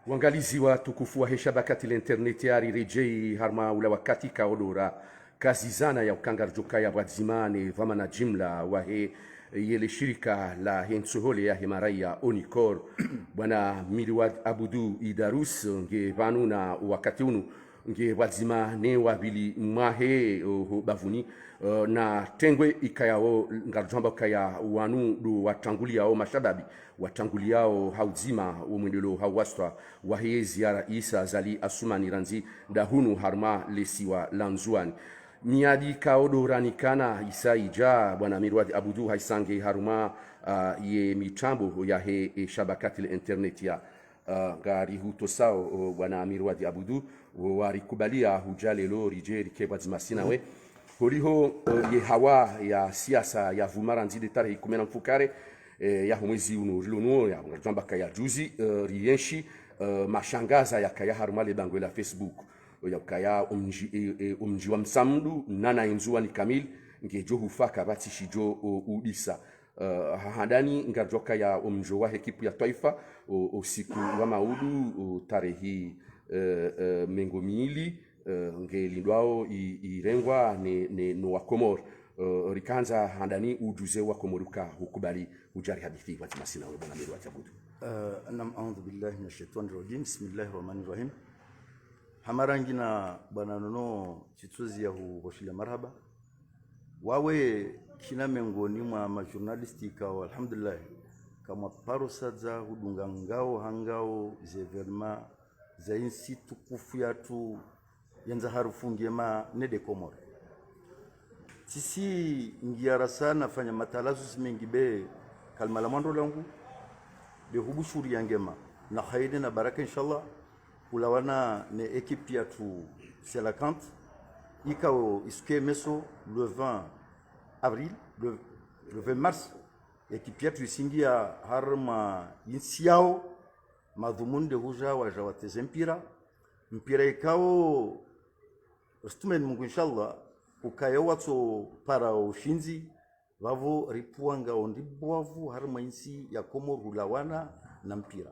Uangalizi wa tukufu wa shabakati la interneti ya rejei harma ula wakati kaodora kazi zana ya ukangarjuka ya wadzimani vamana jimla wahe yele shirika la hensuhole ya hemaraia Onikor bwana Mirwad Abudu Idarus nge vanu na wakati unu nge wadzima ne wabili mahe bavuni na tengwe ikayao ngarjamba kaya wanu do watanguliao mashababi watanguliao hauzima umwendelo hawaswa wahe ziara Isa Zali Asumani ranzi dahunu harma lesiwa lanzuani miadi kaodoranikana isaija bwana Mirwad Abudu haisange haruma ye mitambo ya shabakati la internet ya gari hutosao bwana Mirwad Abudu warikubalia hujalelo rijeri kebazmasina we horiho ye hawa ya siasa ya vumaranzi de tarehe 10 mfukare ya mwezi uno ya ngamba kaya juzi rienshi mashangaza ya kaya haruma le bango la Facebook ya kaya umji wa msamdu nana inzua ni kamil ngejo hufaka bati shijo udisa handani ngajoka ya umjo wa ekipu ya taifa usiku wa maudu tarehi mengomili ngelindwao irengwa ne no wa Komor rikanza handani ujuze wa Komoruka hukubali ujari hadithi wa masina wa bwana Mirwad Abudu. Nam a'udhu billahi minash shaitani rajim. Bismillahir rahmanir rahim. Hamarangi na bwana nono chituzi ya huboshila marhaba wawe kina mengoni mwa majournalisti ka alhamdulillah kama parosadza hudunga ngao hangao zeverma za insi tukufu yatu yenza harufu ngema nede Komor sisi ngiara sana fanya matalazu mengi be kalmala mwando langu de hubushuri yangema na khaide na baraka inshallah ulawana ne ekipe ya tu selakant ikao iske meso le 20 avril le 20 mars ekipe ya tu isingia harma insiao madhumunde huja waja wateze mpira ikao stumen mungu inshallah ukayo watu para ushinzi vavo ripuanga ondibwavu harma insi ya Komor ulawana na mpira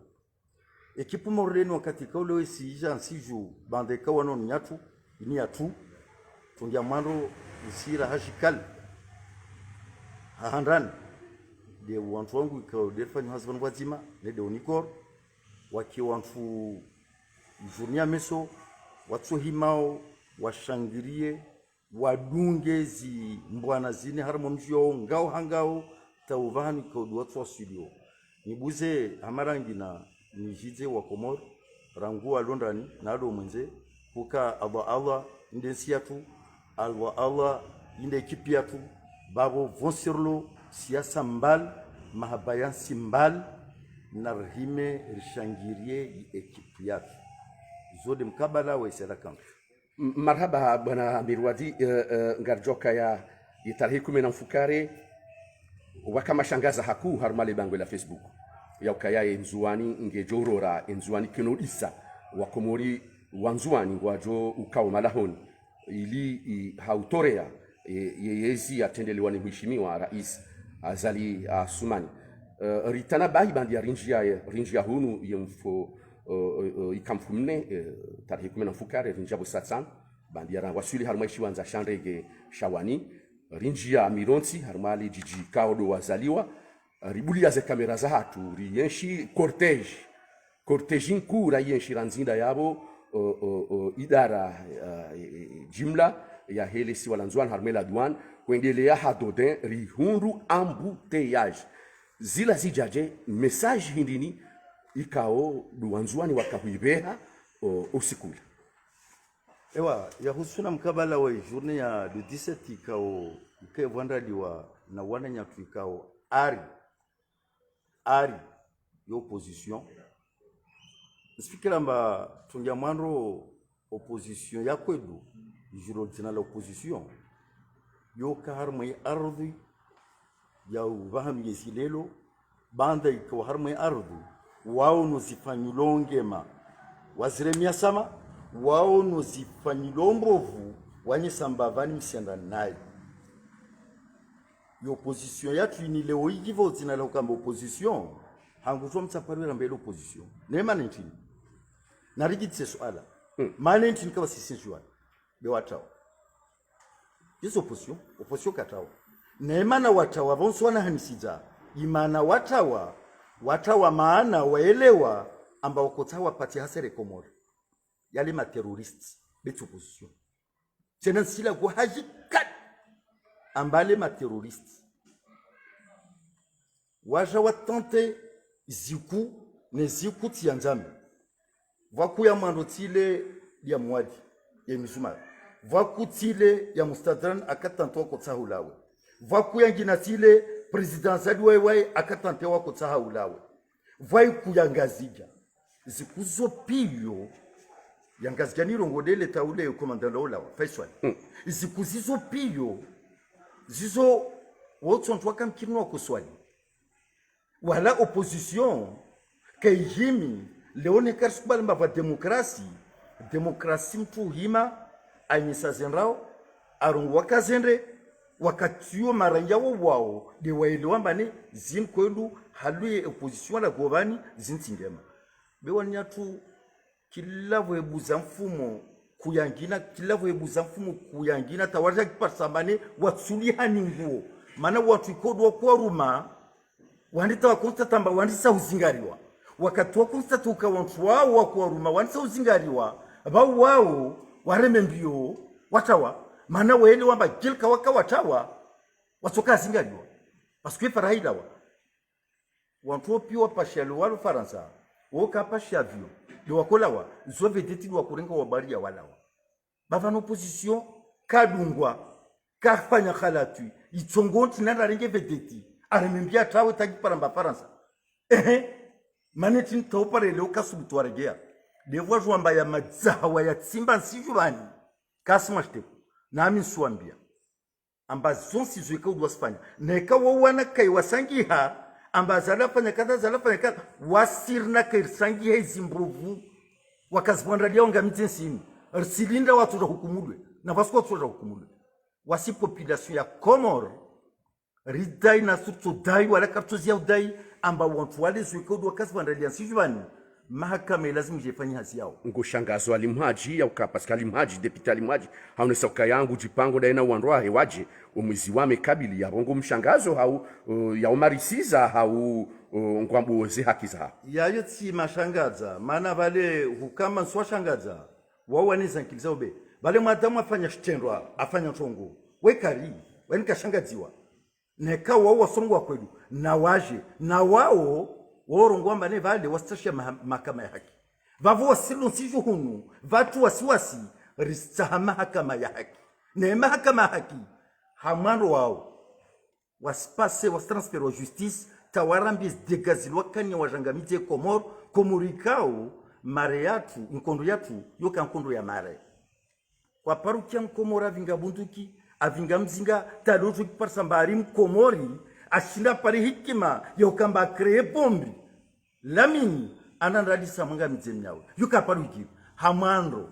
ekipu morleni wakati kaule sija nsiju bande kawano nyatu ini atu tungia mando isira hashikal hahandran de wantu wangu ikao defanya hasban wazima ne de Onikor waki wantu jurnia meso watu himao washangirie wadungezi mbwana zini harmonjio ngao hangao tauvani kwa watu wa studio nibuze hamarangi na nijize wa Komor rangu alondani nado mwenze kuka Allah ndensi yatu Allah inde ekipi yatu babo vonsirlo siasa mbal mahabayan simbal narhime rishangirie ekipi yatu zode mkabala wa iselakan marhaba bwana Mirwadi ngarjoka ya tarehe 10 mfukare wakama shangaza haku harmale bango la Facebook ya ukaya enzuani ngejorora enzuani kinodisa wa Komori wanzuani wajo ukao malahoni ili hautorea yeyezi atendelewa ni mheshimiwa rais Azali Asumani ritana bahi bandi ya rinjia hunu yemfo ikamfumne tarehe 10 mfukare rinjia busatsan bandi ya wasuli harmaishi wanza shandege shawani rinjia mironsi harmali jiji kaodo wazaliwa ribulia ze kamera za hatu riyenshi cortege nkura yenshi ranzinda yabo idara jimla ya helesi walanzwan harmela douane kuendelea hadodin rihundu embouteillage zila zijaje message hindini ikao duanzwani wakahuibeha usikula ewa ya husuna mkabala wa journée ya de 17 ikao ikevandaliwa na wananya tuikao ari y'opposition nsifikiramba tungia mwando opposition ya kwedu juro tina la opposition yo kaharmai ardhi ya uvaham yesilelo banda iko harmai ardhi wao nozifanyulongema waziremia sama wao nozifanyulombovu wanye sambavani msianda nayo opposition yatu ni leo hivo zina la kamba opposition hangu tuwa mtsaparwera mbele opposition nema nchini narigitse swala maana nti nikawa sisi jua be watao hizo opposition katao neemana watawa bonso wana hanisiza imana watawa maana waelewa amba wakotawa pati hasere Komoro yale ma terrorists betu opposition tena sila go hajikat ambale ma terrorists waja watante ziku ne ziku tianzame vakuya mandotile ya mwadi ya misuma vakutile ya mustadran akatanto ko tsahulawe vakuya nginatile presidential wewe akatantewa ko tsahulawe vai kuyangazija zikuzo piyo yangazija nirongodele taule komandanda olawa faisal zikuzizo piyo zizo wotsonto kamkino ko swali wala opposition kayimi leone karsubal mbava demokrasi mtu hima anyisa zenrao arungu wakazendre wakatiyo maranja wao de waelewa mbane zin kwelu haluye opposition la govani zintingema bewanya tu kila webuza mfumo kuyangina tawarja kiparsambane watsuli haninguo mana watu ikodwa kwa ruma wandita wakonstatamba wandisa uzingariwa wakati wakonstatuka wantu wao wakuwa ruma wandisa uzingariwa abao wao wareme mbio watawa mana wele wamba jilka waka watawa wasoka zingariwa paskwe farahidawa wantu piwa pashalo walu faransa woka pashavio de wakolawa zo vedeti wakurenga wabari ya walawa bava no opposition kadungwa kafanya khalatu itongonti nanda renge vedeti aremembia tawe takiparamba faransa manetin tawpare leo kasubutu warejea devo jwamba ya madzawa ya tsimba nsijubani kasmashte nami suambia amba zonsi zweka udwa Spanya neka wana kai wasangiha amba zalafanya kada wasirna kai sangiha zimbruvu wakazibwanda leo ngamitensini silinda watu za hukumulwe na vasko watu za hukumulwe wasi population ya Komoro ridai na suto dai wala kartozi ya udai amba watu wale zweka udwa kasbwanda leo nsijubani mahakama lazima jifanye hazi yao ngoshangazo alimhaji au ka Pascal Limhaji deputy Limhaji haonesa ka yangu jipango daina wandwa hewaje umwizi wame kabili ya bongo mshangazo hau ya umarisiza hau ngwamboze haki za yayo ti mashangaza maana vale hukama swa shangaza wao waniza nkiliza obe vale madamu afanya shtendwa afanya tongo wekari wenika shangaziwa neka wao wasongwa kwelu na waje na wao worongwamba ne vale wastasha mahakama ya haki vavo wasilu nsiju hunu vatu wasiwasi ristaha mahakama ya haki ne mahakama ya haki hamando wao waspase wastransfer wa justice tawarambi degazilwa kanya wajangamite komorikao mare yatu nkondo yatu yoka nkondo ya mare kwa parukia mkomora vinga bunduki avinga mzinga talojo kiparsambari mkomori ashinda pari hikima yokamba kreye bombi lamini anandalisa mwanga mizemnyawe yuka paruki hamando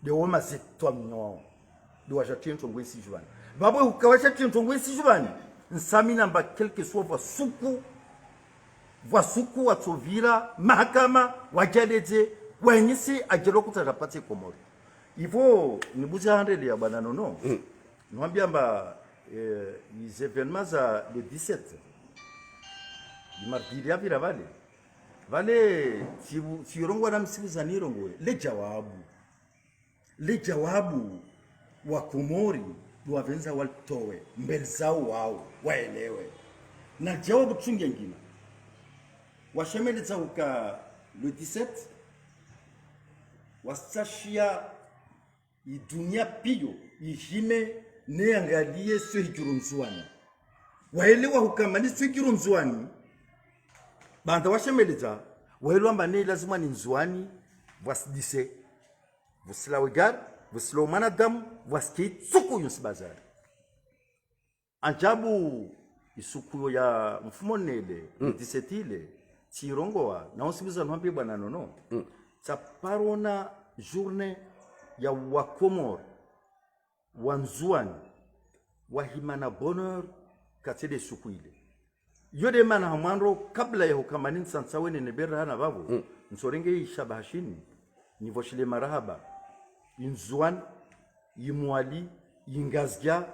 de woma zetwa mnyo de wajatento ngwesi jwani babo ukawasha tento ngwesi jwani nsamina mba quelque soit vasuku watovira mahakama wajaleze wenyisi ajelo kutarapate Komoro ivo nibuza handele ya bwana nono nwambia mba les événements za le 17 di martiri ya vira vale sirongwa na msiku za nirongo le jawabu wa Komori wavenza waltowe mbele zao wao waelewe na jawabu tunge ngina washemeleza uka le 17 wasashia idunia piyo ihime neangalie swihijurunzwani waelewa hukamani swihijurunzwani banda washemeleza waelewa mbane lazima ni nzwani wasidise vusilawegar vusilaw manadamu waski suku yusbazari anjabu isuku ya mfumo nele 17 ile tirongoa na osibiza nwambie bwana nono taparona journée ya wakomor wanzuani wahimana bonheur katede suku ile yode mana hamandro kabla ya hukamani sansawe ne berana babu nsorenge shabashini nivoshile marahaba inzuan yimwali yingazia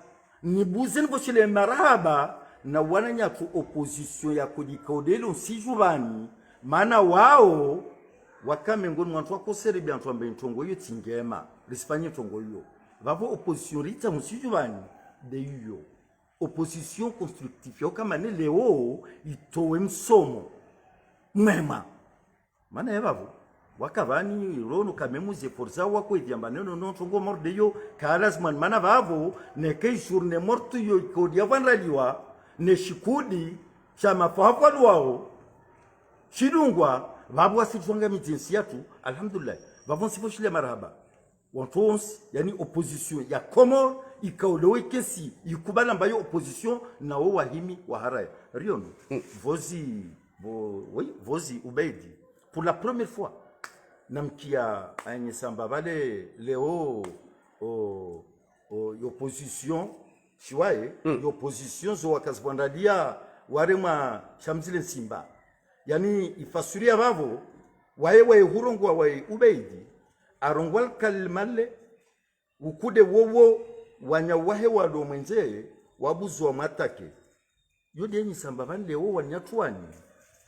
nibuze nivoshile marahaba na wananya tu opposition ya kudikodelo sijubani maana wao wakame ngoni mwantu wakosere bya ntu ambe ntongo yo tingema risifanye ntongo yo vavo opposition rita musijubani de yo opposition constructive kama ne leo itowe msomo mwema maana yavavo wakavani rono kamemuze forza wako idiamba neno no ntongo morde yo kalasman maana vavo ne kay journée morte yo kodi avanraliwa ne shikudi chama fahafalu wao shidungwa babu wasitwanga mijinsi yatu alhamdulillah babu sifoshile marhaba wantons yani opposition ya Komoro ikaolewe kesi ikubala mbayo opposition na wo wahimi wa haraya riono vozi ubeidi pour la première fois namkia anyesamba vale leo opposition shiwaye opposition zo wakazibwandalia warema shamzile simba yani ifasuria bavo wae hurongwa wae ubeidi arongwal kalmale ukude wowo wanyawahe wado mwenze wabuzwa matake yodi yenyi samba vale wo wanyatwani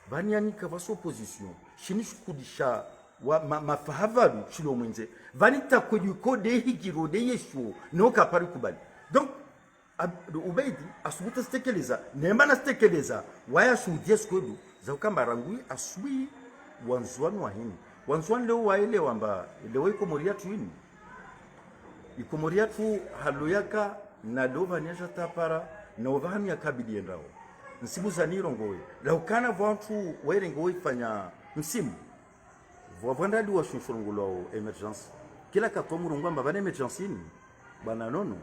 vani yani kavaso opposition shini shukudisha wa mafahavalu chilo mwenze vani takwedi kode higiro de yeshu no kapari kubali donc ubeidi asubuta stekeleza nemana stekeleza waya shudia skodu za ukamba rangui asui wanzuani wa hini wanzuani leo waele wamba leo ikomoria tu hini ikomoria tu haloyaka na dova nyesha tapara na ovani ya kabidi endao nsibu za nirongowe la ukana vantu werengowe fanya msimu vwavandadi wa shunshurungulo emergence kila katomu rongwamba bana emergence ini bana nono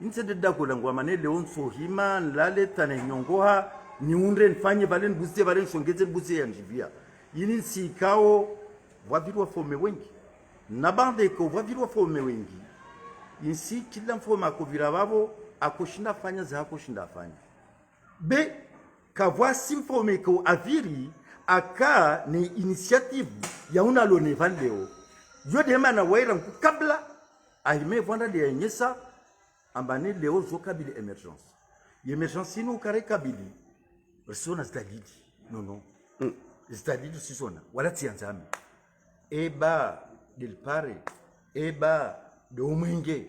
intende dagola ngwa manele onso hima lale tane nyongoha niunde nfanye vale nbuzie vale nshongeze nbuzie ya njivia yini sikao wavirwa fome wengi na bande ko wavirwa fome wengi insi kila mfoma akovira babo akoshinda fanya za akoshinda fanya be kavwa simfome ko aviri aka ni initiative ya una lone valeo yode mana waira kabla ahime vanda de nyesa ambane leo zo kabili emergence ino kare kabili resona stadidi no stadidi sisona wala tianzami eba del pare eba do mwenge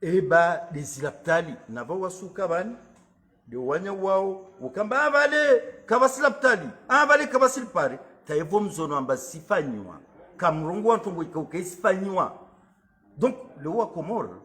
eba desilaptali na bawa suka bani de wanya wao ukamba vale kabasilaptali vale kabasilpare taevo mzono amba sifanywa kamrongo wantongo ikaukaisifanywa donc le wa Komoro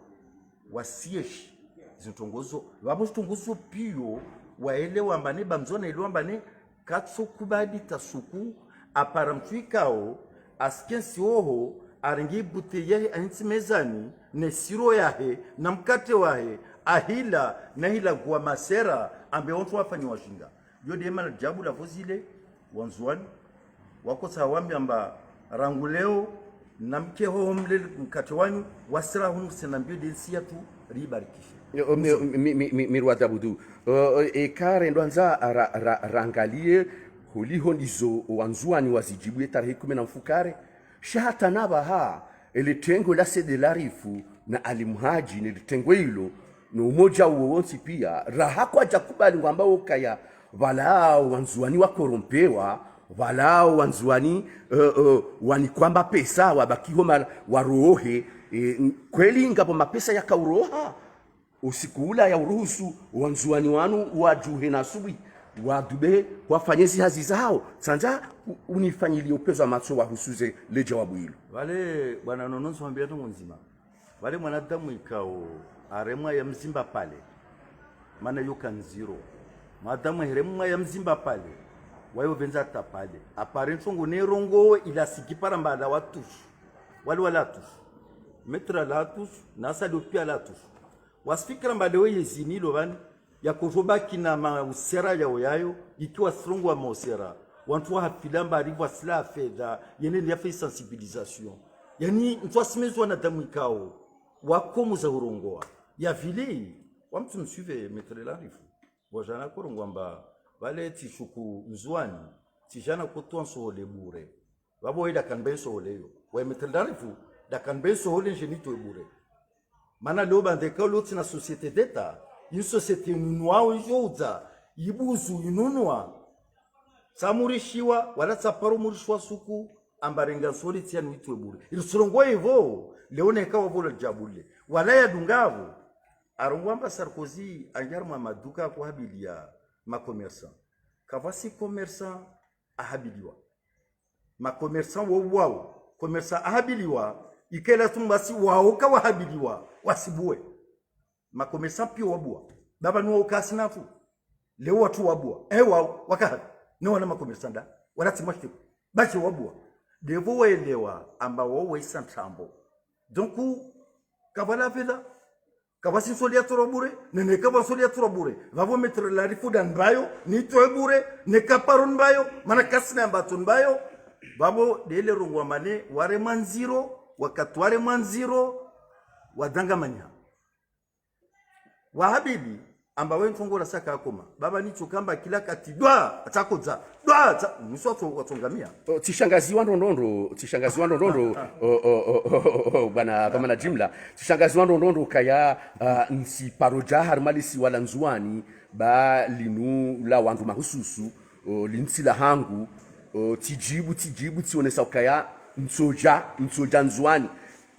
wasieshi zitongozo wabo zitongozo pio waelewa mbane bamzona elewa mbane katso kubadi tasuku apara mtwikao askensi oho aringi buteye anti mezani ne siro yahe na mkate wahe ahila na hila kwa masera ambe watu wafanywa shinga yode mana jabu la vozile wanzuani wako sawambi amba ranguleo na mkeho mle mkate wanyu wasira hunu senambio densia tu ribarikisha mirwa dabudu kare ndwanza rangalie huliho ndizo wanzuani wazijibu tarehe 10 na mfukare shahata nabaha ile tengo la sedelarifu na alimhaji ni tengo hilo no umoja uonsi pia raha kwa jakubali ngamba ukaya walao wanzuani wakorompewa walao wanzuani wani kwamba pesa wabakiho warohe kweli ngapo mapesa yakauroha usikula ya uruhusu wanzuani wanu wajuhe na subi wadube wafanyezi hazi zao sanja unifanyili upezo macho wahusuze le jawabu hilo wale bwana nononso ambia tongo nzima wale mwanadamu ikao aremwa ya mzimba pale mana yuka nziro madamu heremwa ya mzimba pale wayo venza tapale aparentongo nerongo ila sikipara mbala watu wale watu metra latus nasa dopia latus wasfikira mbale yezini lovani ya kujobaki na mausera yao yayo ikiwa strongo wa mausera wantu wa hafilamba arriva sila feda yene ni yafe sensibilisation yani mtu asimezwa na damu ikao wakomu za urongoa ya vile wa mtu msuve metre la rifu wajana korongwa mba vale tishuku nzuani tijana kutuanso lebure babo ida kan beso oleyo wa metendarifu da kan beso ole jenito ebure mana leo bande ka loti na société d'état une société nunwa ujoza ibuzu inunwa samurishiwa wala tsaparo murishwa suku ambarenga sori tia nuitwe bure ilisorongo hivyo leone kawa vola jabule wala ya dungavo arongwamba Sarkozy anjarma maduka kwa habilia ma commerçant kavasi commerçant ahabiliwa ma commerçant wao commerçant ahabiliwa ikela tumbasi wao kawa habiliwa wasibue ma commerçant pio wabua baba nuo kasina tu leo watu wabua wao wakaha ni wana ma commerçant da wala timashiko baki wabua devo waelewa amba wao waisa trambo donc kavala vela kabasi solia turabure nene kaba solia turabure vavo mettre la rifudan bayo ni toebure ne kaparon bayo mana kasna mbatun bayo babo dele rungwa mane ware manziro wakatware manziro wadanga manya wahabibi amba wentongo la saka akoma baba ni chukamba kila katidwa atakoza dwa mswato watongamia tishangazi wa ndondondo bana kama na jimla tishangazi wa ndondondo kaya nsi paroja harmalisi wala nzuani ba linu la wandu mahususu linsi la hangu tijibu tionesa kaya nsoja nzuani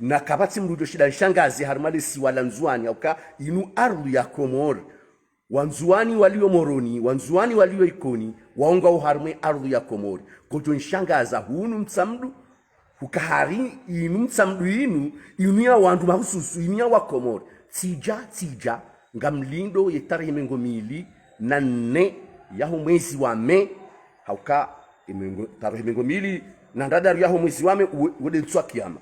na kabati mrujo shida shangazi harmalisi wala nzuani auka inu ardhi ya Komori wanzuani walio Moroni, wanzuani walio Ikoni, waonga uharme ardhi ya Komori. Kojo nshangaza hunu mtsamdu, hukahari inu mtsamdu inu ya wandu mahususu, inu ya wa Komori. Tija, ngamlindo yetarehe mengo mili, na ne, yaho mwezi wa me, hauka, tarehe mengo mili, na ndadaru yaho mwezi wa me, wode ntsua kiyama.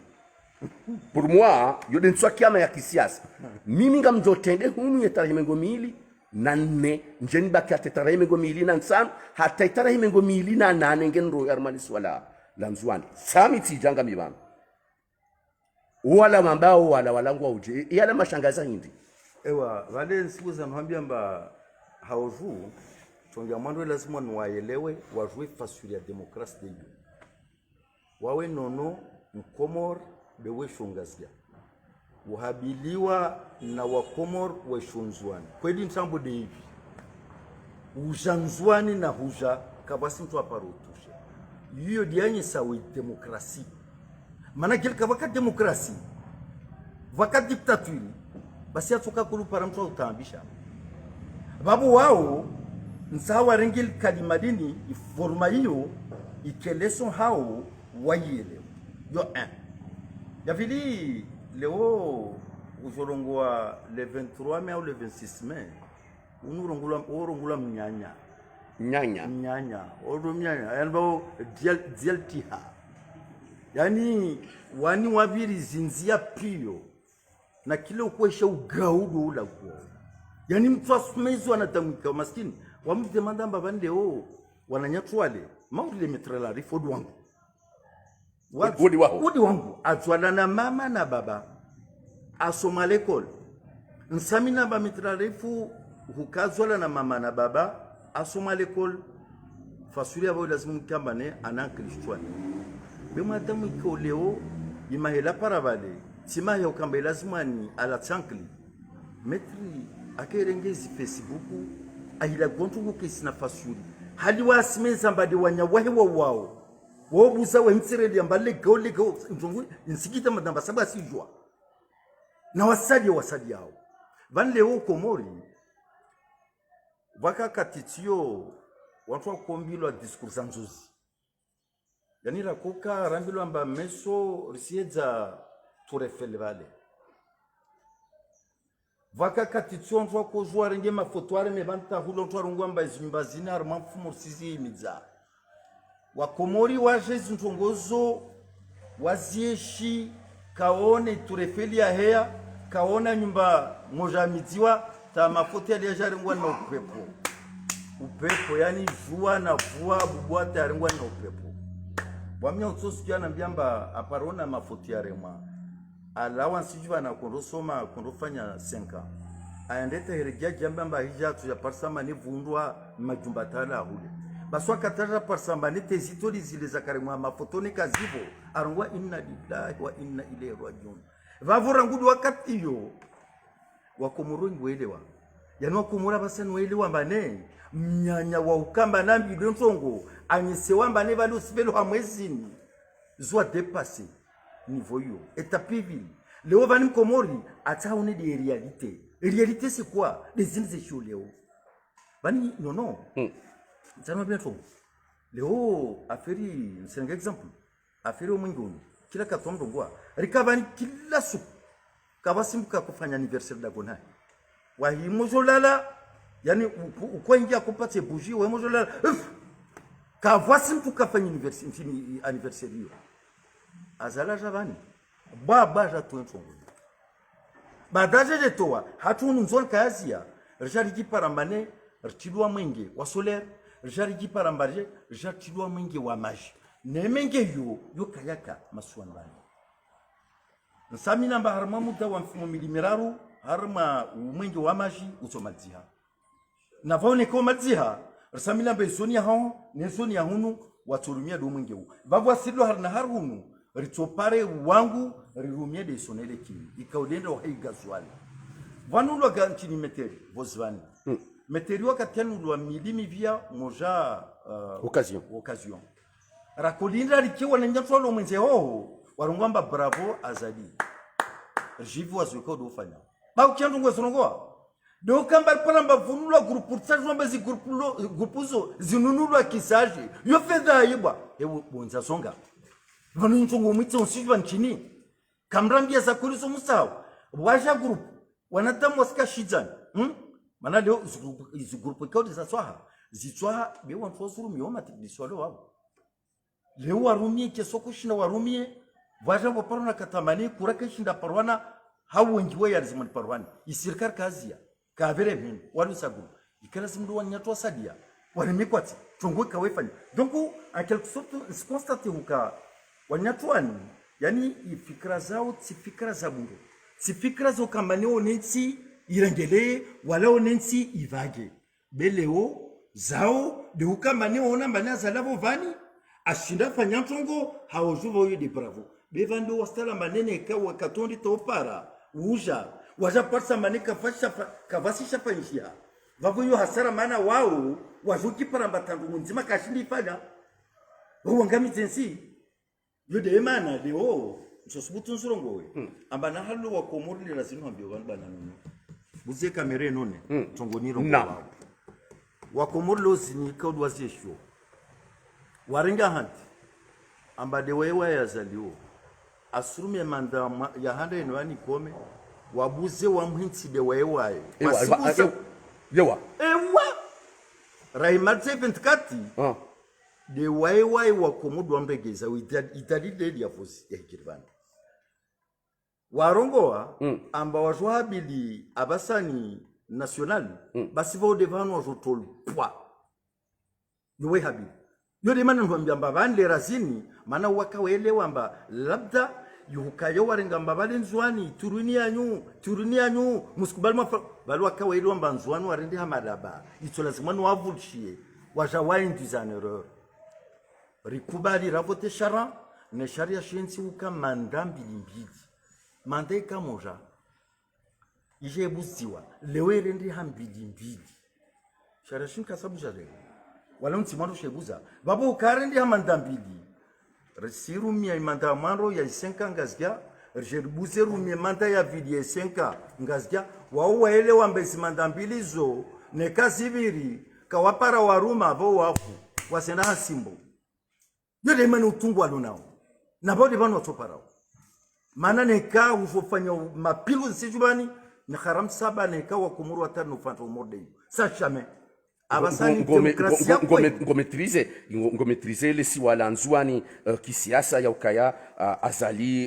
Pour moi, yode ntsua kiyama ya kisiasa. Mimi ngamjotende hunu yetarehe mengo mili, nanne njeni baki atetara himengo mili na nsanu hata itara himengo mili na nane ngenro yarmalisi wala lanzwani sami tijanga mibana wala mambao wala walangwa uje yala mashangaza hindi wale nsiku za mwambia mba hauju tongia mwando lazima nuwaelewe wajue fasuri ya demokrasi de yu wawe nono mkomor bewe shungazia uhabiliwa na wakomor weshunzwani kweli msambo de hivi ujanzwani na huja kabasi mtu aparutushe hiyo dianye sawi demokrasi maana kile kabaka demokrasi vaka diktaturi basi atoka kulu para mtu utambisha babu wao nsawa rengil kalimadini iforma hiyo ikeleso hao wayele yo ya vili leo ujorongwa le 23 mai au le 26 mai unurongula mnyanya yanbo dial tiha yani wani wabiri zinzia pio na kile ukwesha ugaudo ula kwa yani mtu asumezwa anatamika maskini wamdemanda mbabani leo wananyatwale maudile metrela rifodu wangu Wodi wangu atwala na mama na baba asoma lekol nsamina ba mitrarefu hukazwala na mama na baba asoma lekol fasuri abo lazima mkambane anankilishwani bema tamu iko leo imahela parabale tima ya ukamba lazima ni ala chankli metri akerengezi Facebook ahila gontu kukisina fasuri hali wasimeza mbade wanyawahe wao wobuza wemtsireli ambale gole nzungu insikita madamba saba sijwa na wasadi yao vanle wo Komori vaka katitio watu wakombilwa discours nzuzi yani la koka rambilo amba meso risieza turefele vale vaka katitio watu wakozwa renge mafotoare mebanta hulo watu warungwa izimba zina arma mfumo sisi imiza Wakomori waje zintongozo wazieshi kaone turefeli ya hea kaona nyumba moja miziwa ta mafoto ya jarengwa na upepo yani jua na vua bubwata yarengwa na upepo wamia utosikia na mbiamba aparona mafoto ya rema alawa nsijua na kondosoma kondofanya 5 aendete herejia jamba hija tu ya parsama ni vundwa majumba tala hule baswa katara parsambani tezitori zile za karimwa mafotoni kazivo arongwa inna lillahi wa inna ilaihi rajiun vavura ngudu wakati hiyo wakomoro ngwelewa yani wakomora basani welewa mbane mnyanya wa ukamba nambi dontongo anyesewa mbane balo sibelo hamwezini zwa dépasser niveau yo etapivili leo vani mkomori ataone des réalités. Réalité c'est quoi? Les îles échouléo. Vani non. Ça m'a bien trop. Leo aferi c'est un exemple. Aferi au mwingoni. Kila katombo ngwa. Rikavani kila su. Kabasimbuka kufanya anniversaire d'Agona. Wa himozolala yani ukwengia kupata bougie wa himozolala. Kavasimbuka fanya anniversaire hiyo. Azala javani. Baba jatuentongo. Badaje de toa hatunu nzon kazia rjarigi parambane rtilwa mwenge wa solaire rjarigi parambaje rtilwa mwenge wa maji ne menge yo kayaka maswanbani nsamina mba harma muda wa mfumo milimiraru harma mwenge wa maji utomadziha na vaone ko madziha rsamina mba zoni ya hon ne zoni ya hunu waturumia do mwenge u bavwa sidlo harna harunu ritopare wangu rirumia de sonele kimi ikaudenda wa igazwali vanulo gantini meteri vozvani meteri wakati yanulwa milimi via moja occasion rakolinda rikiwa na nyatwalo mwenze hoho warungwamba bravo azadi jivu wazweka udofanya ba ukiandu ngwesongoa do kamba palamba vunulwa grupu tsazwa mbazi grupuzo zinunulwa kisaje yo fedha yibwa ewo bonza songa vanu nchongo mwitso nsijwa nchini kamrambia za kurizo musao waja group wanadamu wasika shizani mana leo izu group ikodi za swaha zitswaha bewa mfosuru mioma tikdiswalo wao leo warumie kesoko shina warumie waja waparona katamani kurake shinda parwana hawengiwe ya rizimani parwani isirikar kazia kavere minu walu sagu ikala simdu wanyatwa sadia warimikwati chongo kawefanya donc en quelque sorte se constate huka wanyatwani yani ifikra zao tifikra za mungu tifikra zo kamane onensi irengele wala onensi ivage beleo zao de ukamane ona mbana zalavo vani ashinda fanyantongo haojuvo yo de bravo bevando wastala manene ka wakatondi topara uja waja parsa maneka kavasisha panjia vavo yo hasara mana wao wajuki paramba tangu nzima kashindi fanya wangami tensi yo de mana leo sosubutu nsurongo we ambana halu wa komori le lazima ambio bana nunu buze kamera none tongoniro kwa wa komori lo zinika odwasesho waringa hanti amba de wewa ya zalio asurume manda ya handa enwani kome wabuze wa mhinti de wewa yewa raimatse 24 de waiwai wa komodo ambegeza itadide ya fosi ya kirvani warongoa amba wajwabili abasani national basi vao devano wajotol pwa yowe habili yode mana nwambia amba vande razini mana wakaelewa amba labda yukayo warenga amba vale nzwani turuni yanyu muskubali mafa bali wakaelewa amba nzwani warende hamadaba ito lazima nwavulshie wajawain dizan erreur rikubali ravote shara ne sharia shensi uka mandambi limbili mandeka moja ije buziwa lewere ndi hambili mbili sharia shinka sabu jare wala ntimaro shebuza babo ukarendi hamandambili resiru mi imanda maro ya 5 ngazia rjerbuze rumi manda ya vidi ya 5 ngazia wao waele wambezi mandambili zo ne kazibiri kawapara waruma vo wafu wasenda hasimbo yode mani utungu alunao na bode bano watoparao mana neka ufofanya mapilu nsijubani na haram saba neka wakumuru watano ufanta umorde sa jamais abasani demokrasia ngometrize le siwala nzwani kisiasa ya ukaya azali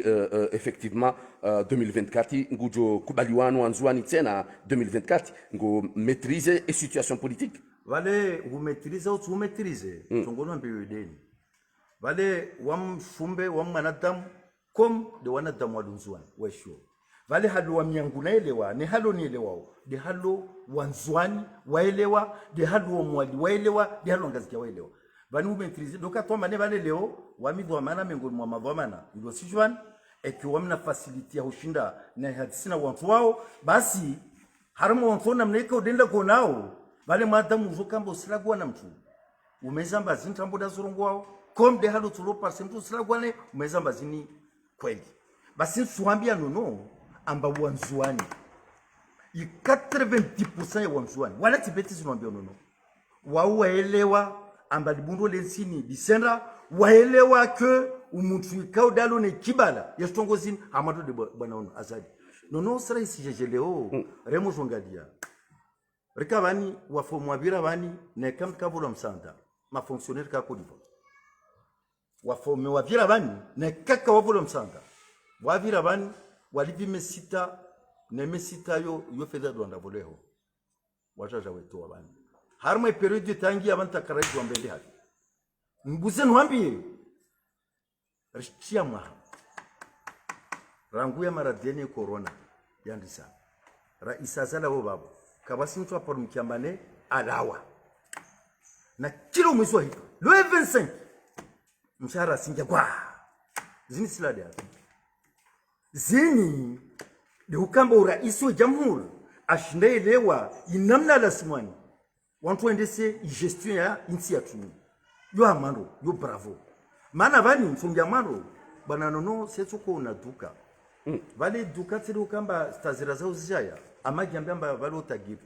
effectivement 2024 ngujo kubaliwano nzwani tena 2024 ngo maîtriser et situation politique vale umetrize au tumetrize tongono mbiyo deni vale wamfumbe wamwanadamu kom de wanadamu walunzwani wesho vale halo wa miangu naelewa ni halo nielewao de halo wanzwani waelewa de halo wa mwali waelewa de halo ngazikia waelewa vani umetrize doka to mane vale leo wamidwa mana mengoni mwa mavamana ndio sijwan ekiwa mna facility ya ushinda na hadisina watu wao basi harimo watu na mneka udenda konao vale madamu uzokamba usilagwa na mtu umezamba zintambo da zorongo wao comme de halo tulopa semtu usilagwa ne umezamba zini kweli basi suambia nono amba wanzuani i 90% ya wanzuani wala tibeti zinaambia nono wao waelewa amba libundo lensini bisenda waelewa ke umuntu ikao dalo ne kibala yastongozini amado de bwana ono azadi nono sara isijejeleo remo jongadia rekavani wafomwa bira bani ne kam kavulo msanda ma fonctionnaire ka kodivo wafome wavira bani ne kaka wavulo msanda wavira bani walivi mesita ne mesita yo fedha do ndavoleho wajaja wetu wabani harma periode tangi abanta karaji wambende hadi mbuze nwambie rishia mwa rangu ya maradeni corona yandisa raisa zala wo babo kabasi mtu apor mkiambane alawa na kilo mwezi wa hito le 25 mshahara sinja kwa zini silade hapo zini de ukamba urais wa jamhuri ashindaelewa inamna la simwani wantu endese gestion ya insi ya tuni yo amando yo bravo mana vani mfungia mando bana nono setsuko na duka vale duka tsiri ukamba stazira zao zijaya amagi ambamba vale otagiru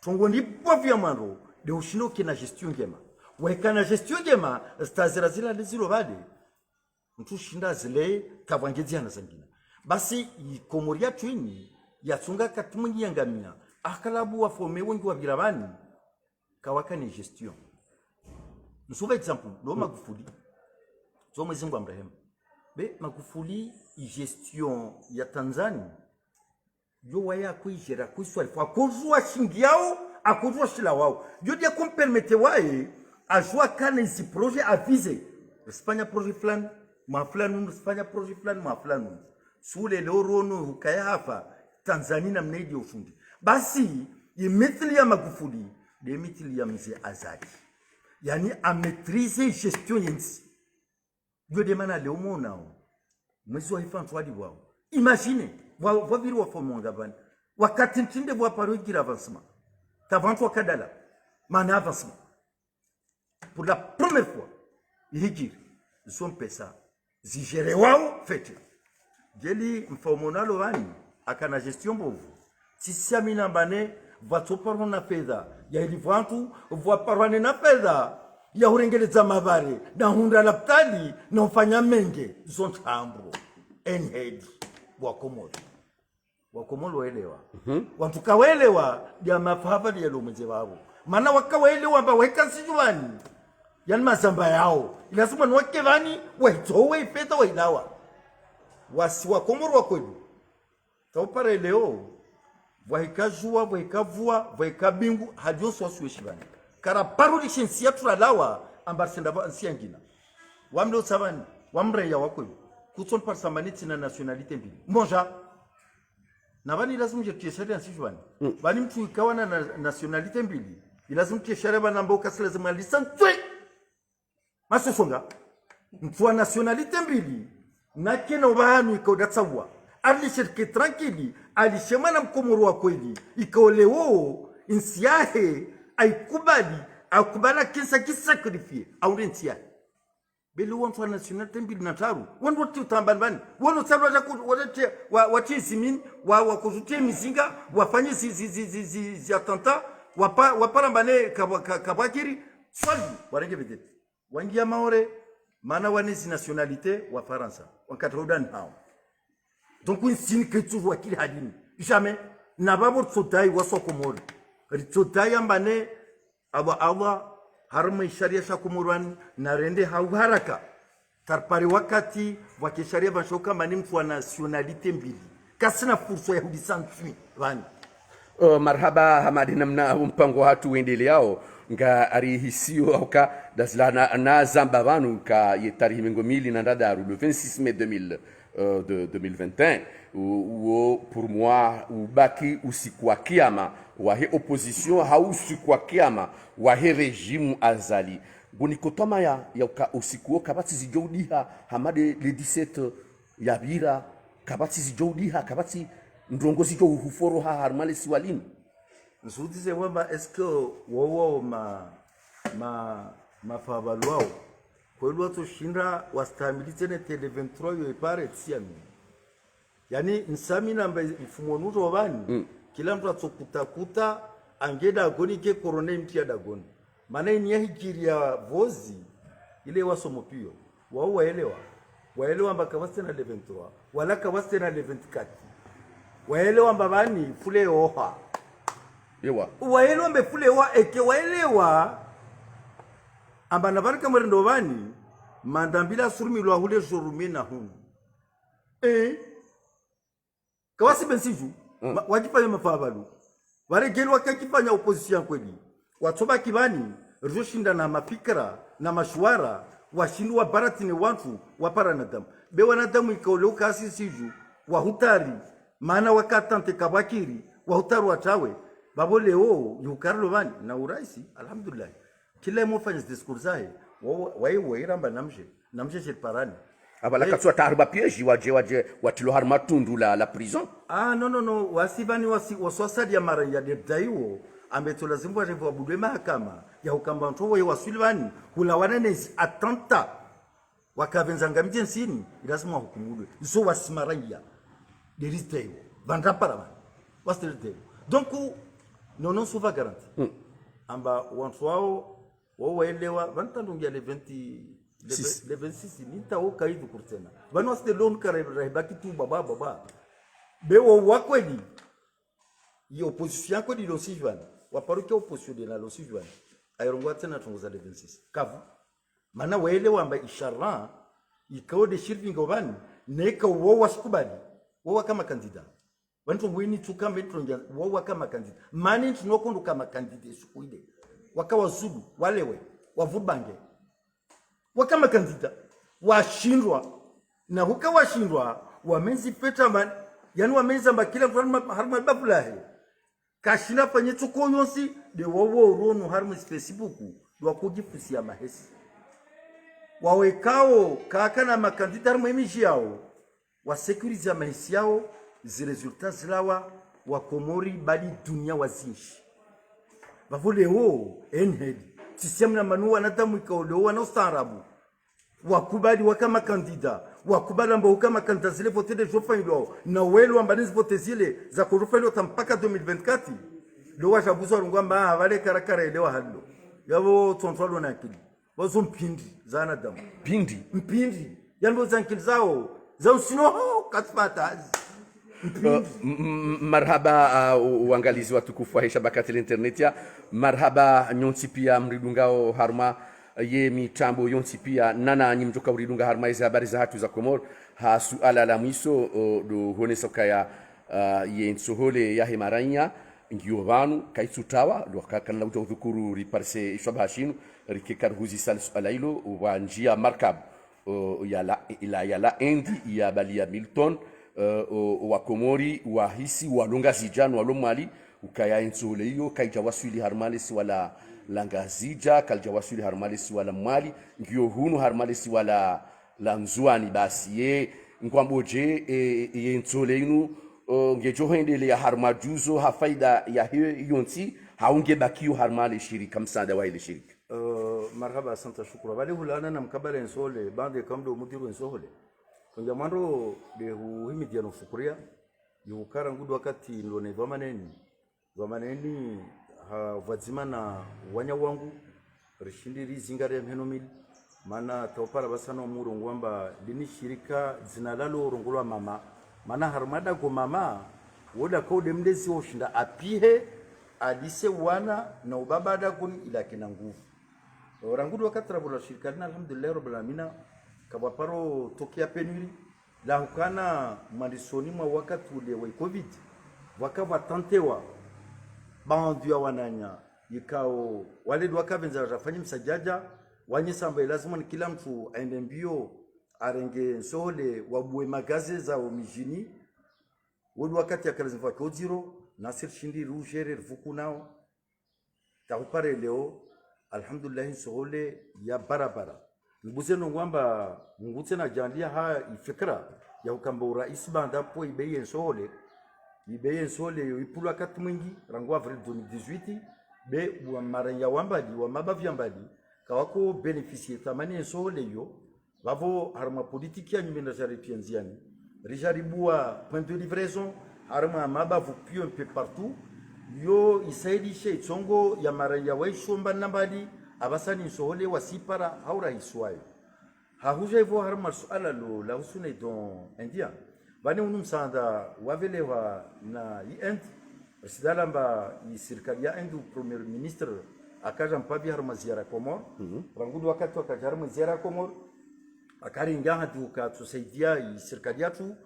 tongo ndi povya mando de ushino kina gestion ngema wekana gestion ngema stazira zila lizilo vale mtu shinda zile kavangezia na zangina basi ikomoria twini yatunga katmungi yangamia akalabu wa fome wengi wa birabani kawaka ni gestion nsuva example lo Magufuli zo mwezi ngwa Ibrahim be Magufuli gestion ya Tanzania yo waya kuijera kuiswali kwa kujua shingiao akujua shila wao yo dia kumpermete wae ajua kana isi projet avise Espanya projet plan ma plan Espanya projet plan ma plan sule lorono ukaya hapa Tanzania na mnaidi ufundi basi imithili ya Magufuli de mithili ya mzee Azadi yani a maîtriser gestion yensi yo demana leo monao mwezi wa hifantu wadi wao imagine wa viri wa fomo ngabani wakati ntinde wa paro gira avancement tavantu wakadala mana avancement pour la première fois hijiri son pesa zigere wao fete jeli mfomonalo wani akana gestion bovu sisi amina mbane vatsoparwa na fedha ya ilivantu vaparwane na fedha ya urengeleza mabare na hunda laptali na ufanya menge zontambo enhead wakomolo waelewa watu kawelewa ya mafava ya lomeze wao maana wakawelewa ba weka sijuani yani mazamba yao lazima nweke vani waitowe fedha wailawa wasi wakomoro wakweli taupare leo waikajua waikavua waikabingu hadio swaswe shibani kara parodi shensia turalawa ambarsenda nsiangina wamdo sabani wamre ya wakwe kutson par samaniti na nationalité mbili monja na bani lazima je tieshare ansijwani bani mtu ikawa na nationalité mbili lazima tieshare bana mboka sala lazima lisantwe masosonga mtu wa nationalité mbili na kena bahanu ikodatsawa alishiriki tranquili alishemana mkomoro wa kweli ikaoleo insiahe aikubali akubala kisa sacrifice au rentia bele wantu national tembil nataru wantu tutambani wano salwa wote wati simin wa kuzutia mizinga wafanye zi attentat waparambane kabakiri swali warenge vedete wangia maore mana wanezi nationalité wa Faransa wakataudan hao donc une signe que tu vois qu'il a dit jamais n'a pas votre sotai wasokomori sotai ambane aba Allah harma sharia shakumurwan na rende haraka tarpari wakati wa kisharia bashoka mani mtu wa nationalité mbili kasina fursa ya hudisantwi bani marhaba hamadi namna mpango hatu uendeleao nga arihisio auka dazla na zamba vanu ka yetari mingomili na ndadaru le 26 mai 2021 ou pour moi ubaki usiku wa kiyama wa he opposition ha usiku wa kiyama wa he regime azali bunikotama ya ka usiku kabati zijoudiha hamade le 17 ya bira kabati zijoudiha kabati ndongozi jo huforo ha harmale siwalini nsudize kwamba eske wowo mafabalo wao kwelu watoshinda wastamili tene tele 23 yo ipare tsiami yani nsami namba mfumo nuto wabani kila mtu atokutakuta angeda agoni ke korone mtia dagoni maana ni hikiri ya vozi ile wasomo pio wao waelewa mpaka wastena le 23 wala ka wastena le 24 waelewa mbabani fule oha yewa waelewa mbefule oha eke waelewa amba nabarika mwerendo bani mandambila surumi lwa hule jorumi na hunu kawasi bensiju wajifanya mafabalu wale geli wakakifanya opposition kweli watoba kibani rizoshinda na mafikra na mashwara washindu wa barati ni watu wapara nadamu be wanadamu ikaoleuka asisiju wahutari maana wakatante kabakiri wahutari watawe babo leo yukarlo bani na uraisi alhamdulillah kila mofanya discours zae wao iramba namje parani abala katwa tarba piège waje watilo har matundu la prison no wasibani waswasadi ya mara ya daiwo ambetola zimbwa revo abudwe mahakama ya ukamba ntowo ya wasulibani hula wanenezi atanta wakavenzanga mjensini lazima hukumudwe iso wasimaraya deriteo vanda para wasteliteo donc non sauva garanti amba wantu wao waelewa vantandungia le 26 nita ukaidu kurtena vanu wasde lon kare baki tu baba bewo wakweli yi opposition ko di lo sijwana waparuke opposition de la lo sijwana ayirongwa tena tunguza le 26 kavu mana waelewa amba inshallah ikawo de shirvi ngobani neka wo wasikubali wo kama kandida vantu mwini tukambe tronja wo kama kandida mani tunokondo kama kandida sukuide wakawa zulu walewe wavubange wakama kandida washindwa na hukawashindwa wamenzi peta man yani wamenza mbakila harma babulahe kashina fanye tuko yonsi de wowo rono harma Facebook lwa kujifusia mahesi wawekao kakana makandida harma imishi yao wa securize mahesi yao zi resultats zilawa wa komori bali dunia wazinshi bavule ho enhead system na manua na tamu ikaolewa wana ustaarabu wakubali wakama kandida wakubali ambao kama kandida zile vote de jofanywa na welu ambanizi vote zile za kurufanywa tampaka 2024 lo washabuzo rungamba wale karakara elewa halo yabo tontrolo na akili wazo mpindi zana damu mpindi yanbo zankili zao sino katfata marhaba uangalizi watukufu wa shabakati internet ya marhaba nyonsi pia mridungao harma ye mitambo yonsi pia nana nyimjoka uridunga harma hizi habari za hatu za Komor ha suala la mwiso do honesa kaya ye nsohole ya himaranya ngiyo vanu kaitsutawa do kakana uja udhukuru riparse shabashinu rikekar huzi sal suala hilo wa njia markab ya la endi ya balia Milton wa Komori wa hisi walonga zijano walomali ukaya nsohole hiyo kaija waswili harmalesi wala langazija kaljawasuli harmalesi wala mwali ngiyo hunu harmalesi wala lanzuani basi ye ngwamboje ye ntsole inu ngejo hendele ya harmajuzo hafaida ya yonti haunge bakiyo harmale shirika msanda wa ile shirika marhaba asante shukura bali hulana na mkabala nsole bande kamdo mudiru nsole konja mando de huimidia no fukuria yukara ngudu wakati ndone vamaneni vadzima na wanya wangu rishindiri zingare mhenomili mana taupara basana murongo wamba lini shirika zinalalo rongolwa mama mana harmada go mama woda kode mdezi oshinda apihe adise wana na ubabada kun ila kina nguvu orangudu wakati rabula shirika na alhamdulillah rabbil alamin kabaparo tokia penuri la hukana mandisoni mwa wakati ule wa covid wakava tantewa bandu ya wananya ikao wale wakavenza rafanya msajaja wanyesamba lazima ni kila mtu aende mbio arenge sole wabue magaze za omijini wodi wakati ya kazi kwa zero nasir shindi rujere vuku nao taupare leo alhamdulillah sole ya barabara nguze no ngwamba ngutse na jandia ha ifikra ya ukamba urais banda po ibeye sole yo ipulu wakati mwingi rangu avril 2018 be wa mara ya wambadi wa mabavi mbadi kawako beneficier tamani sole yo bavo harma politiki ya nyumenda jari pienziani rijaribua point de livraison harma mabavu pio un peu partout yo isaidishe tsongo ya mara ya waishomba nambali abasani sole wasipara haura iswayo hahuja hivyo harma suala lo la usune don india bani unumsanda wavelewa na end sidalamba serikali ya endu premier ministre akaja mpabi harma ziara Komor rangudu wakati wakaja harma ziara Komor akari ngaha duka tusaidia serikali yetu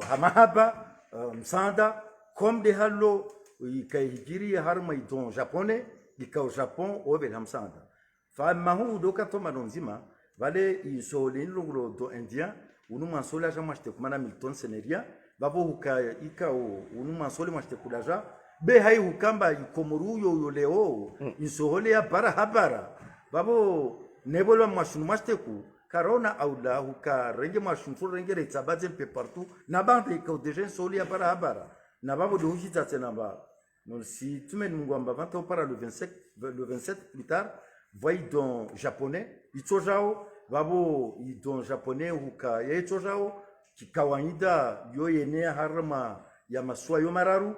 hamahaba msanda comme de hallo ikahijiri harma idon japonais ikao Japon obe hamsanda fa mahu doka toma nzima vale isole nlongo do indien unuma sola ja mashte kumana Milton Seneria babo huka ikao unuma sole mashte kulaja be hai hukamba ikomoru yo leo isole ya bara habara babo nebolo mashunu mashte ku karona aula huka renge mashunfu renge retsabaze pe partout na bande ikao deja sole ya bara habara na babo de hujita tena ba non si tumen mungwamba vanta para le 27 plus tard voyez donc japonais itojao babo idon japonais huka yechojao kikawaida yo yenea harma ya maswa yo mararu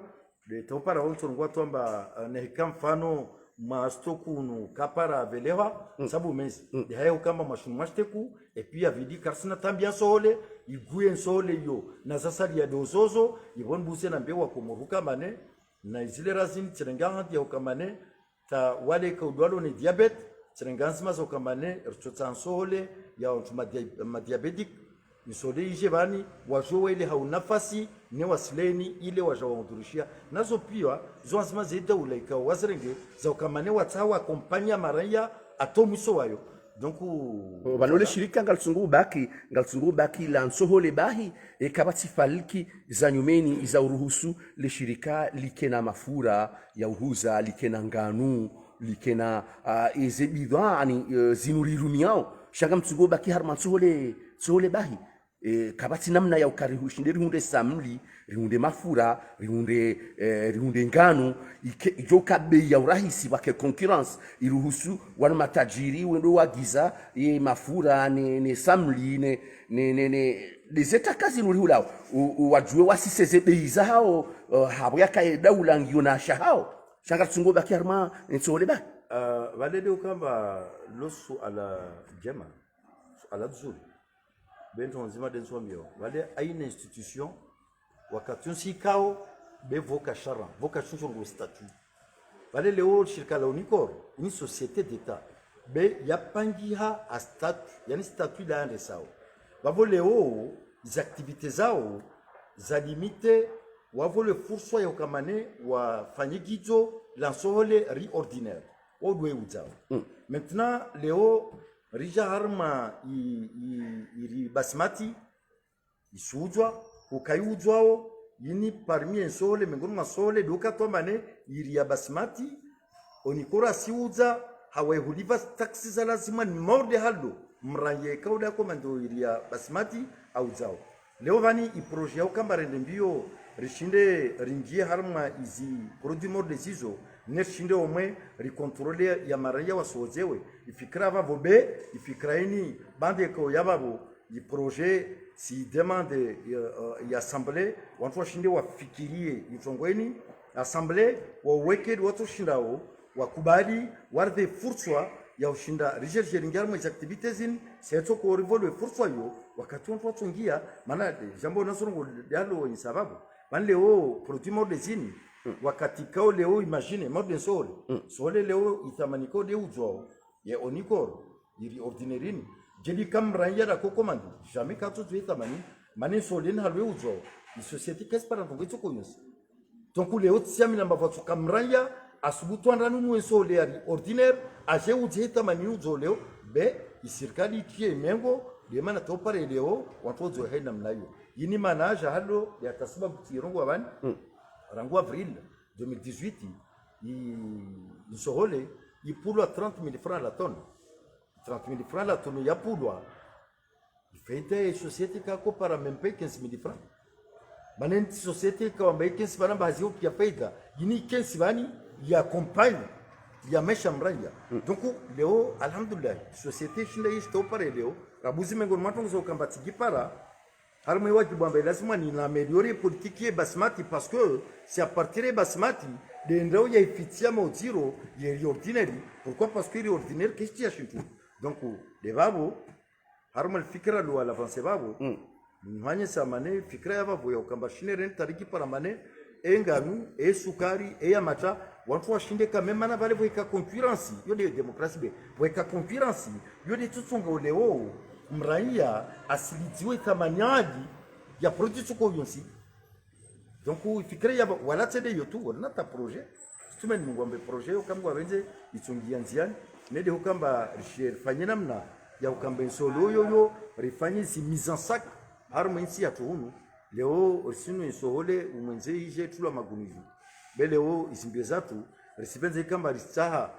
de topara onto ngwa tomba nehika mfano mastoku no kapara velewa sabu mezi de hayo kama mashunu mashteku et puis avidi karsina tambia sole iguye sole yo na zasali ya dozozo ibon buse na mbewa komoruka mane na izile razini tsenga ya ukamane ta wale ka udwalo ni diabete tsenganzima zo kamane rchotsansole ya ontuma diabetic misole ijebani wajowe ile haunafasi ne wasileni ile wajawaudurishia nazo pia zonzima zida ulaika wazrenge za kamane watawa kompanya maraya atomiso wayo donc banole shirika ngalsungu baki la nsohole bahi e kabati faliki za nyumeni iza uruhusu le shirika likena mafura ya uhuza likena nganu likena ezebidwa ani zinurirumiao shanga mtsugo baki harman sohole bahi kabati namna ya ukarihu shindiri hunde samli rihunde mafura rihunde ngano ijoka bei ya urahisi wake concurrence iruhusu wana matajiri wendo wagiza mafura ne samli ne zeta kazi nurihula wajue wasiseze bei zao habya kaida ulangio na shahao shanga tsungo baki harma nsole ba valede ukamba losu ala jema ala dzuli bento nzima denso mio vale aina institution wakati nsikao be voka shara voka chungo statut vale leo shirika la Unicor une société d'état be yapangiha a statut yani statut la ande sao bavo leo les activités zao za limite wavole furso ya ukamane wa fanyigizo lansole ri ordinaire odwe uzao maintenant leo rija harma iri basmati isujwa ukayujwao yini parmi ensole mengoni masole doka tomane iri ya basmati onikora siuza hawehuliva taxi za lazima ni morde haldo mranye kauda komando iri ya basmati auzao leo vani i projet ya ukamba rende mbio rishinde ringie harma izi produit morde zizo neshinde omwe rikontrole ya maraya wasozewe ifikra vobe ifikraini bande ko yababo i projet si demande ya assemblée watu shinde wafikirie itongweni assemblée waweke watu shindao wakubali warde fursa ya ushinda recherche ringarmo za activities in seto ko revolve fursa yo wakati watu ngia maana jambo nasongo dialo ni sababu ban leo produit mode zini wakati kao leo imagine mode sole leo itamaniko de uzo ye Unicor iri ordinaire jeli kam ranya da kokomandi jamais ka tu itamani mani sole na leo uzo i société qu'est-ce para donc tu connais donc leo tsiami na mbavatu kam ranya asubutu andanu no sole ari ordinaire aje uzo itamani uzo leo be isirikali itie mengo de mana to pare leo watu zo haina mnayo yini manaja hado ya tasbabu tirongo abani rango avril 2018 i sohole i pulwa 30,000 francs la tonne 30,000 francs la tonne ya pulwa feite société ka ko para même pas 15,000 francs manen société ka wamba 15 bana bazio pia feita yini 15 bani ya compagne ya mesha mranja donc leo alhamdulillah société shinda isto pare leo rabuzi mengo matongo zo kambati gipara harmo wajibu ambaye lazima ni na améliorer politique basmati parce que c'est à partir de basmati de ndao ya ifitia mauziro ya ordinaire pourquoi parce que l'ordinaire qu'est-ce qu'il y a chez tout donc les babo harmo fikra lo l'avance babo mwanye samane fikra ya babo ya ukamba shinere tariki para mane enganu e sukari e amata watu washinde kama mana vale voika concurrence yo de démocratie be voika concurrence yo de tutsongo leo mraia asiliziwe thamaniaji ya produit ko yonsi donc fikira ya wala tede yotu wala ta projet stumen mungombe projet ukambwa benze itungia nziani nede ukamba rifanye namna ya ukamba solo yoyo rifanye si mise en sac harmo insi ya tuhunu leo sinu isohole umwenze ije tula magunivu beleo isimbie zatu risibenze kamba ristaha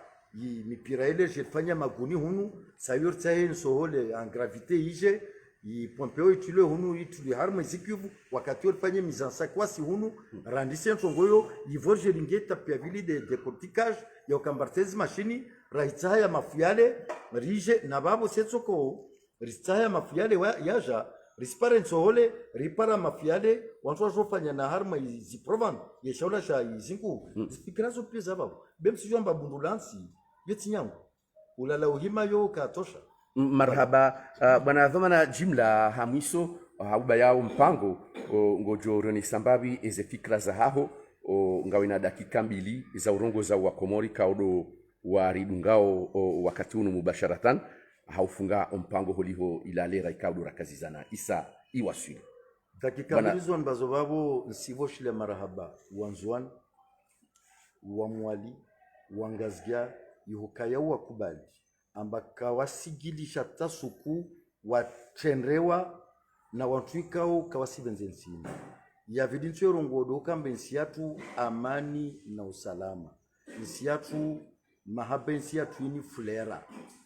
mipira ile jefanya maguni hunu sayor tsahe sohole en gravité ije i pompeo itule hunu ituli harma zikivu wakati orfanye mise en sac kwasi hunu randise ntongoyo ivorje lingeta pia vili de décortiquage ya ukambartezi machine raitsaha ya mafuyale rije na babo setsoko ristaha ya mafuyale yaja rispare sohole ripara mafiale wantu wajofanya na harma iziprovan yeshaula sha izinku zipikirazo pia zababo bem sijamba bundulansi yetinyangu ulala uhima yo katosha marhaba bwana dhamana jimla hamwiso hauba yao mpango ngojo roni sambabi eze fikra za haho ngawina dakika mbili za urongo za wakomori kaudo wa ridungao wakati unu mubasharatan haufunga mpango holiho ilalera ikaudo rakazizana isa iwasuli dakika mbili zo mbazo babo nsivo shile marhaba wanzwan wamwali wangazgia yuhukaya wakubali ambaka wasigilisha tasuku watendrewa na watuikao kawasibenzensini ya vidincho rongodo kambe nsiatu amani na usalama nsiatu mahabensi ya tuini fulera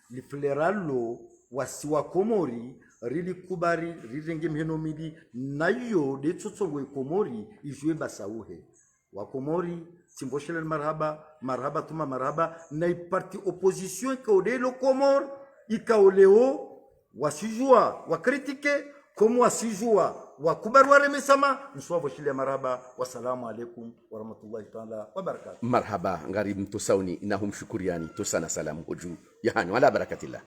li fulera lo wasiwa komori rili kubari rirenge mheno midi nayo de tsotsongo komori ijue basauhe wa komori timboshele marhaba tuma marhaba na parti opposition kaodelo komor ikaoleo wasijua wakritike komo wasijua wakubarwa remesama nswavo shile marhaba wasalamu alaikum warahmatullahi taala wabarakatuh marhaba ngari mtosauni inahum shukuriani tosana salamu hoju yahani wala barakatillah